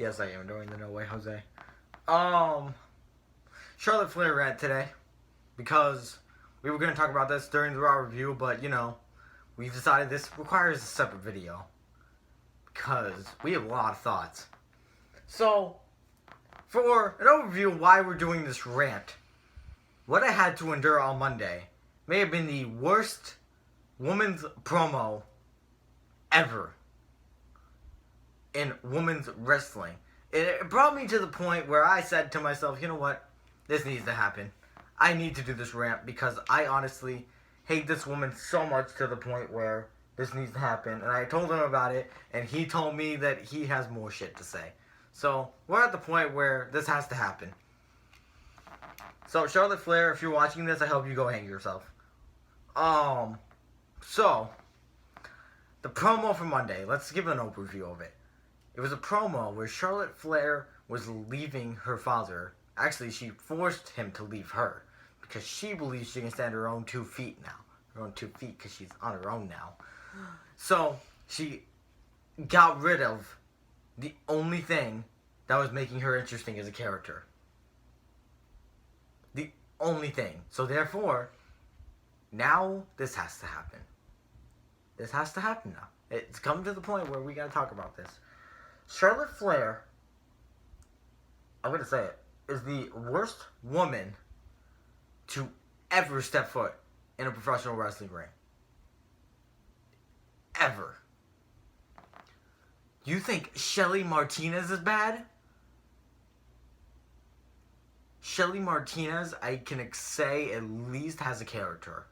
Yes, I am doing the No Way Jose. Charlotte Flair rant today because we were going to talk about this during the Raw review, but we decided this requires a separate video because we have a lot of thoughts. So, for an overview of why we're doing this rant, what I had to endure on Monday may have been the worst women's promo ever in women's wrestling. It brought me to the point where I said to myself, you know what? This needs to happen. I need to do this rant because I honestly hate this woman so much to the point where this needs to happen. And I told him about it, and he told me that he has more shit to say. So, we're at the point where this has to happen. So, Charlotte Flair, if you're watching this, I hope you go hang yourself. So, the promo for Monday, let's give an overview of it. It was a promo where Charlotte Flair was leaving her father. Actually, she forced him to leave her because she believes she can stand her own 2 feet now. Her own 2 feet because she's on her own now. So, she got rid of the only thing that was making her interesting as a character. The only thing. So, therefore, now this has to happen. This has to happen now. It's come to the point where we gotta talk about this. Charlotte Flair, I'm going to say it, is the worst woman to ever step foot in a professional wrestling ring. Ever. You think Shelly Martinez is bad? Shelly Martinez, I can say, at least has a character.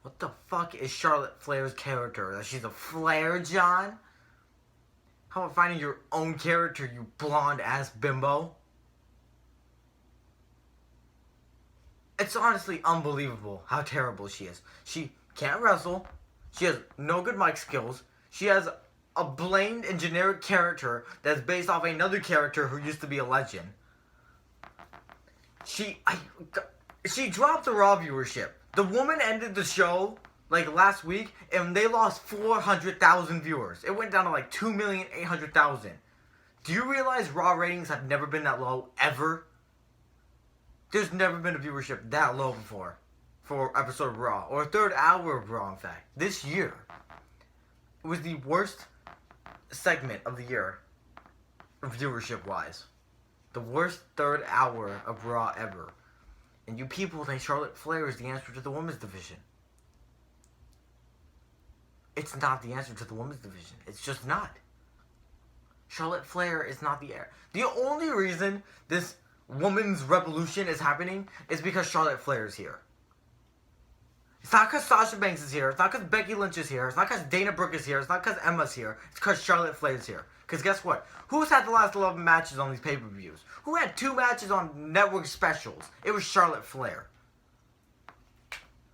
What the fuck is Charlotte Flair's character? That she's a Flair, John? How about finding your own character, you blonde-ass bimbo? It's honestly unbelievable how terrible she is. She can't wrestle. She has no good mic skills. She has a bland and generic character that's based off another character who used to be a legend. She dropped the Raw viewership. The woman ended the show like last week, and they lost 400,000 viewers. It went down to like 2,800,000. Do you realize Raw ratings have never been that low, ever? There's never been a viewership that low before for an episode of Raw, or a third hour of Raw, in fact. This year, it was the worst segment of the year, viewership-wise. The worst third hour of Raw ever. And you people think Charlotte Flair is the answer to the women's division. It's not the answer to the women's division. It's just not. Charlotte Flair is not the heir. The only reason this women's revolution is happening is because Charlotte Flair is here. It's not because Sasha Banks is here. It's not because Becky Lynch is here. It's not because Dana Brooke is here. It's not because Emma's here. It's because Charlotte Flair is here. Because guess what? Who's had the last 11 matches on these pay-per-views? Who had 2 matches on network specials? It was Charlotte Flair.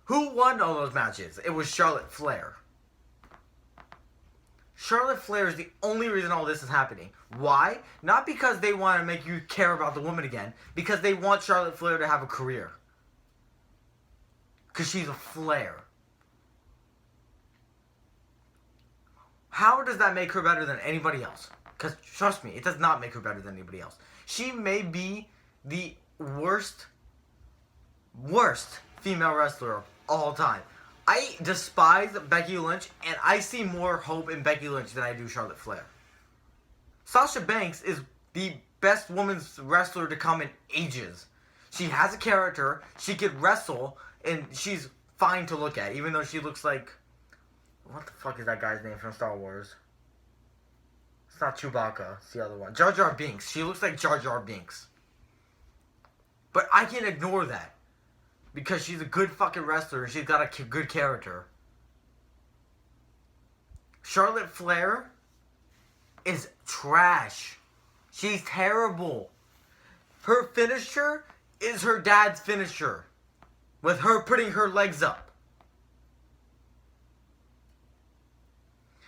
Who won all those matches? It was Charlotte Flair. Charlotte Flair is the only reason all this is happening. Why? Not because they want to make you care about the woman again. Because they want Charlotte Flair to have a career. Because she's a Flair. How does that make her better than anybody else? Because, trust me, it does not make her better than anybody else. She may be the worst female wrestler of all time. I despise Becky Lynch, and I see more hope in Becky Lynch than I do Charlotte Flair. Sasha Banks is the best women's wrestler to come in ages. She has a character, she could wrestle, and she's fine to look at, even though she looks like... What the fuck is that guy's name from Star Wars? It's not Chewbacca, it's the other one. Jar Jar Binks. She looks like Jar Jar Binks. But I can ignore that. Because she's a good fucking wrestler and she's got a good character. Charlotte Flair is trash. She's terrible. Her finisher is her dad's finisher. With her putting her legs up.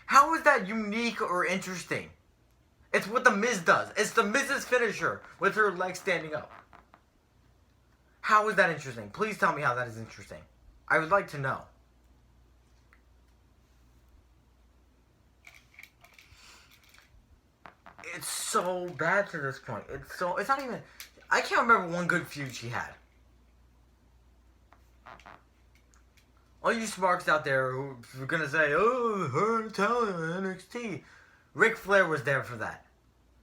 How is that unique or interesting? It's what The Miz does. It's The Miz's finisher with her legs standing up. How is that interesting? Please tell me how that is interesting. I would like to know. It's so bad to this point. It's not even... I can't remember one good feud she had. All you smarks out there who are gonna say, oh, her talent NXT. Ric Flair was there for that.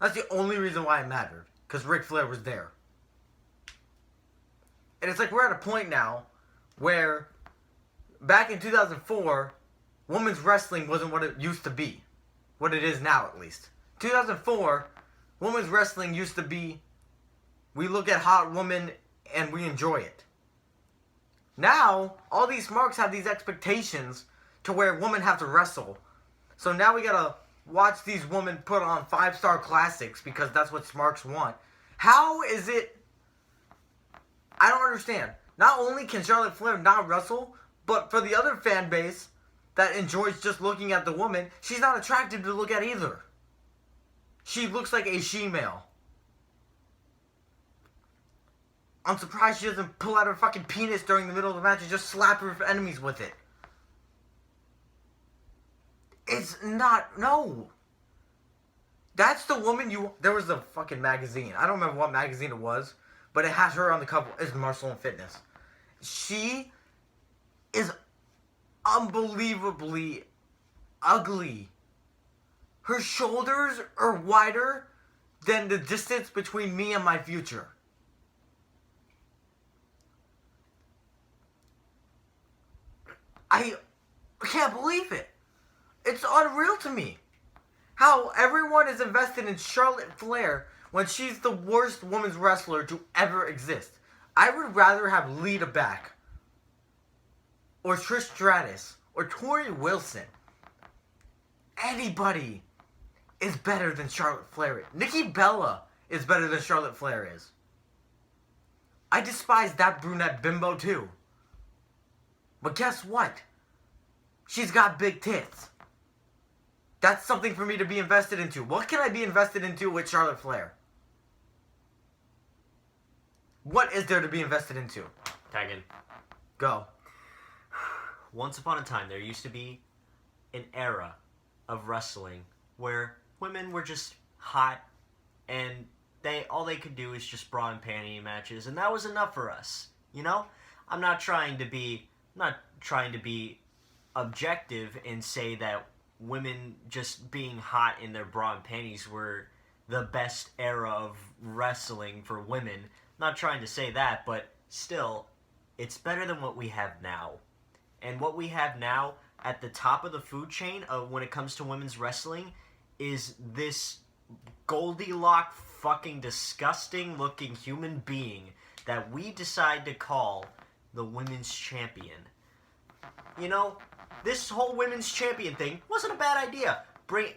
That's the only reason why it mattered. Because Ric Flair was there. And it's like we're at a point now where back in 2004, women's wrestling wasn't what it used to be. What it is now, at least. 2004, women's wrestling used to be, we look at hot women and we enjoy it. Now, all these smarks have these expectations to where women have to wrestle. So now we gotta watch these women put on 5-star classics because that's what smarks want. How is it... I don't understand. Not only can Charlotte Flair not wrestle, but for the other fan base that enjoys just looking at the woman, she's not attractive to look at either. She looks like a she-male. I'm surprised she doesn't pull out her fucking penis during the middle of the match and just slap her enemies with it. It's not... No. That's the woman you... There was a fucking magazine. I don't remember what magazine it was, but it has her on the cover. It's Muscle and Fitness. She is unbelievably ugly. Her shoulders are wider than the distance between me and my future. I can't believe it. It's unreal to me. How everyone is invested in Charlotte Flair when she's the worst women's wrestler to ever exist. I would rather have Lita back, or Trish Stratus, or Tori Wilson. Anybody is better than Charlotte Flair. Nikki Bella is better than Charlotte Flair is. I despise that brunette bimbo too. But guess what? She's got big tits. That's something for me to be invested into. What can I be invested into with Charlotte Flair? What is there to be invested into? Tag in. Go. Once upon a time, there used to be an era of wrestling where women were just hot and all they could do is just bra and panty matches, and that was enough for us. You know? I'm not trying to be objective and say that women just being hot in their bra and panties were the best era of wrestling for women. Not trying to say that, but still, it's better than what we have now. And what we have now at the top of the food chain when it comes to women's wrestling is this Goldilocks fucking disgusting looking human being that we decide to call the women's champion. You know, this whole women's champion thing wasn't a bad idea.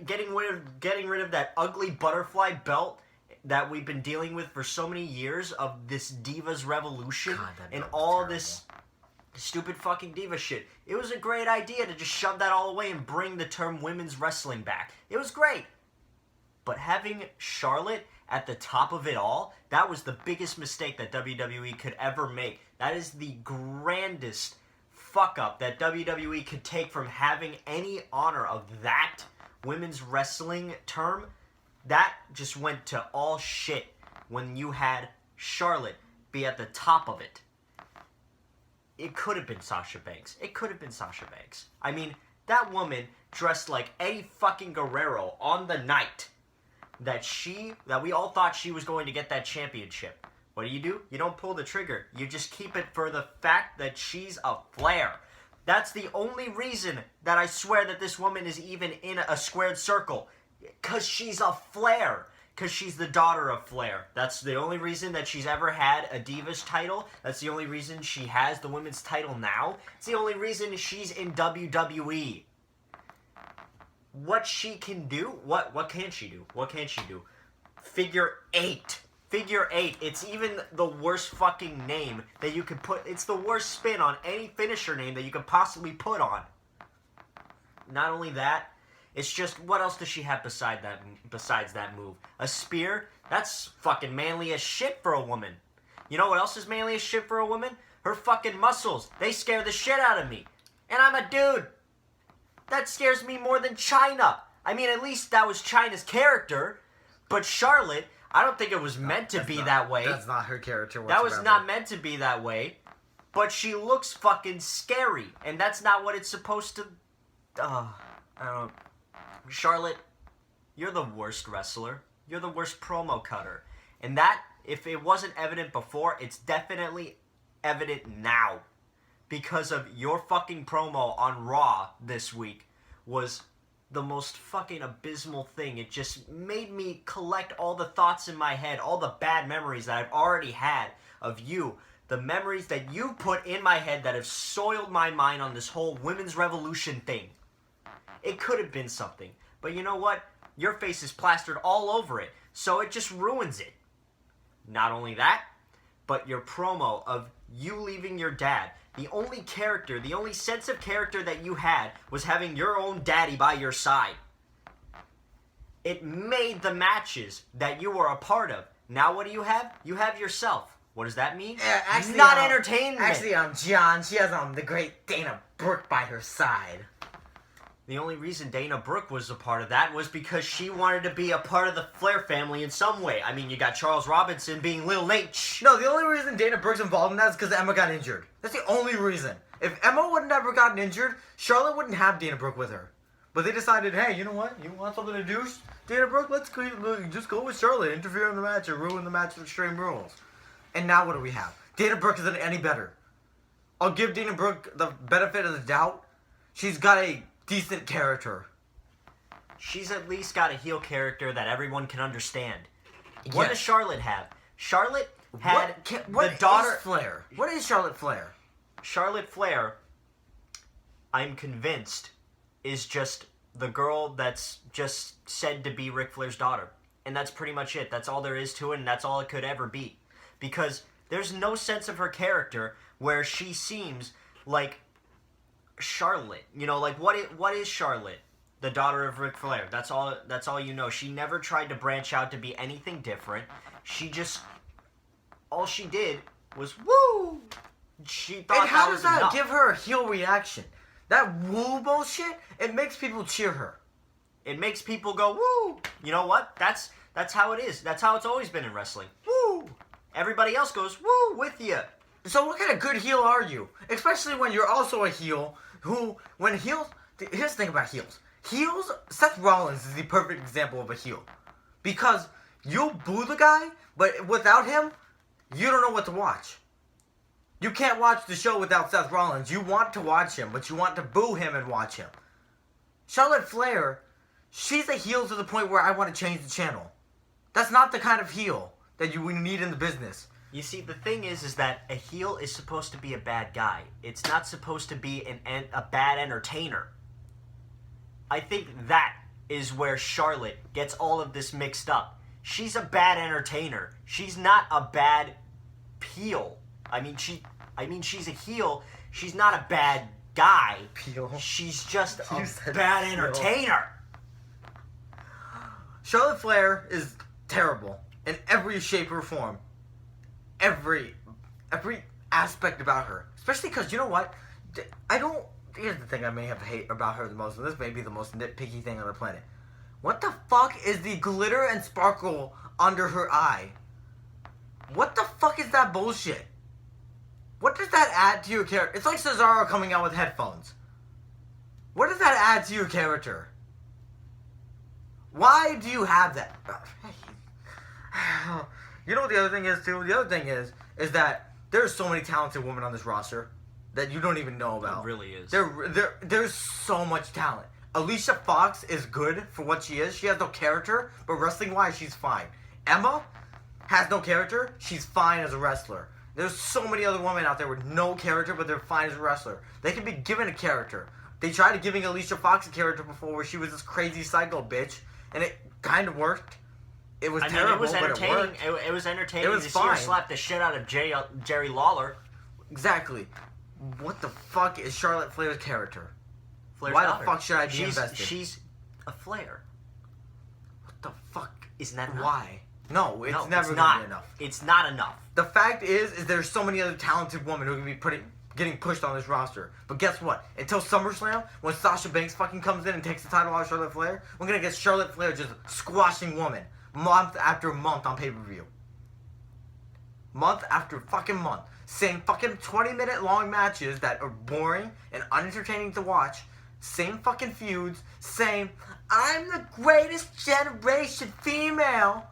Getting rid of that ugly butterfly belt that we've been dealing with for so many years of this Divas Revolution and all this stupid fucking diva shit. It was a great idea to just shove that all away and bring the term women's wrestling back. It was great. But having Charlotte at the top of it all, that was the biggest mistake that WWE could ever make. That is the grandest fuck up that WWE could take from having any honor of that women's wrestling term. That just went to all shit when you had Charlotte be at the top of it. It could have been Sasha Banks. It could have been Sasha Banks. I mean, that woman dressed like Eddie fucking Guerrero on the night that we all thought she was going to get that championship. What do? You don't pull the trigger. You just keep it for the fact that she's a Flair. That's the only reason that I swear that this woman is even in a squared circle. Because she's a Flair. Because she's the daughter of Flair. That's the only reason that she's ever had a Divas title. That's the only reason she has the women's title now. It's the only reason she's in WWE. What she can do? What can she do? What can she do? Figure 8. Figure 8. It's even the worst fucking name that you could put. It's the worst spin on any finisher name that you could possibly put on. Not only that, it's just, what else does she have besides that move? A spear? That's fucking manly as shit for a woman. You know what else is manly as shit for a woman? Her fucking muscles. They scare the shit out of me. And I'm a dude. That scares me more than China. I mean, at least that was China's character. But Charlotte, I don't think it was meant to be that way. That's not her character That whatsoever. was not meant to be that way. But she looks fucking scary, and that's not what it's supposed to. I don't. Charlotte, you're the worst wrestler. You're the worst promo cutter, and that, if it wasn't evident before, it's definitely evident now, because of your fucking promo on Raw this week was the most fucking abysmal thing. It just made me collect all the thoughts in my head, all the bad memories that I've already had of you. The memories that you put in my head that have soiled my mind on this whole women's revolution thing. It could have been something. But you know what? Your face is plastered all over it. So it just ruins it. Not only that, but your promo of you leaving your dad. The only character, the only sense of character that you had was having your own daddy by your side. It made the matches that you were a part of. Now what do you have? You have yourself. What does that mean? Actually, not entertainment. Actually, John. She has the great Dana Brooke by her side. The only reason Dana Brooke was a part of that was because she wanted to be a part of the Flair family in some way. I mean, you got Charles Robinson being Lil Nate. No, the only reason Dana Brooke's involved in that is because Emma got injured. That's the only reason. If Emma would never gotten injured, Charlotte wouldn't have Dana Brooke with her. But they decided, hey, you know what? You want something to do, Dana Brooke? Let's just go with Charlotte, interfere in the match, and ruin the match with Extreme Rules. And now what do we have? Dana Brooke isn't any better. I'll give Dana Brooke the benefit of the doubt. She's got a decent character. She's at least got a heel character that everyone can understand. What Yes. does Charlotte have? Charlotte had what the daughter... is Flair? What is Charlotte Flair? Charlotte Flair, I'm convinced, is just the girl that's just said to be Ric Flair's daughter. And that's pretty much it. That's all there is to it, and that's all it could ever be. Because there's no sense of her character where she seems like Charlotte. You know, like what is Charlotte? The daughter of Ric Flair. That's all you know. She never tried to branch out to be anything different. She just, all she did was woo. She thought And how that does was that enough. give her a heel reaction? That woo bullshit, it makes people cheer her. It makes people go woo. You know what? That's how it is. That's how it's always been in wrestling. Woo. Everybody else goes woo with you. So what kind of good heel are you? Especially when you're also a heel who, when heels... Here's the thing about heels. Heels, Seth Rollins is the perfect example of a heel. Because you'll boo the guy, but without him, you don't know what to watch. You can't watch the show without Seth Rollins. You want to watch him, but you want to boo him and watch him. Charlotte Flair, she's a heel to the point where I want to change the channel. That's not the kind of heel that we need in the business. You see, the thing is that a heel is supposed to be a bad guy. It's not supposed to be a bad entertainer. I think that is where Charlotte gets all of this mixed up. She's a bad entertainer. She's not a bad heel. I mean, she's a heel. She's not a bad guy. Heel. She's just You a said bad heel. entertainer. Charlotte Flair is terrible in every shape or form. Every aspect about her. Especially because, you know what? Here's the thing I may have hate about her the most, and this may be the most nitpicky thing on the planet. What the fuck is the glitter and sparkle under her eye? What the fuck is that bullshit? What does that add to your character? It's like Cesaro coming out with headphones. What does that add to your character? Why do you have that? You know what the other thing is, too? The other thing is that there's so many talented women on this roster that you don't even know about. It really is. There's so much talent. Alicia Fox is good for what she is. She has no character, but wrestling-wise, she's fine. Emma has no character. She's fine as a wrestler. There's so many other women out there with no character, but they're fine as a wrestler. They can be given a character. They tried giving Alicia Fox a character before where she was this crazy psycho bitch, and it kind of worked. It was terrible, it was entertaining. but it worked. It was entertaining It was to see her fine. slap the shit out of Jerry Lawler. Exactly. What the fuck is Charlotte Flair's character? Flair's Why daughter. the fuck should I be invested? She's a Flair. What the fuck? Isn't that enough? Why? No, it's No, never it's going not. to be enough. It's not enough. The fact is there's so many other talented women who can be getting pushed on this roster. But guess what? Until SummerSlam, when Sasha Banks fucking comes in and takes the title out of Charlotte Flair, we're going to get Charlotte Flair just squashing women. month after month on pay-per-view. Month after fucking month. Same fucking 20-minute long matches that are boring and unentertaining to watch. Same fucking feuds. Same, I'm the greatest generation female.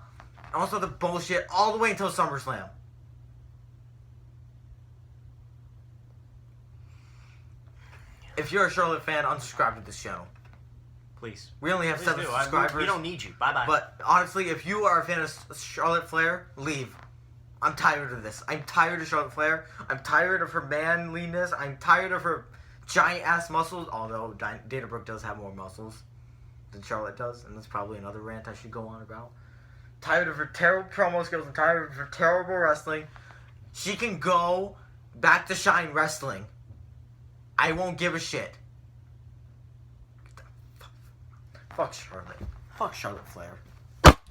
Also the bullshit all the way until SummerSlam. If you're a Charlotte fan, unsubscribe to this channel. Please. We only have Please 7 do. subscribers. We don't need you. Bye-bye. But honestly, if you are a fan of Charlotte Flair, leave. I'm tired of this. I'm tired of Charlotte Flair. I'm tired of her manliness. I'm tired of her giant-ass muscles. Although Dana Brooke does have more muscles than Charlotte does. And that's probably another rant I should go on about. Tired of her terrible promo skills. I'm tired of her terrible wrestling. She can go back to Shine Wrestling. I won't give a shit. Fuck Charlotte. Fuck Charlotte Flair.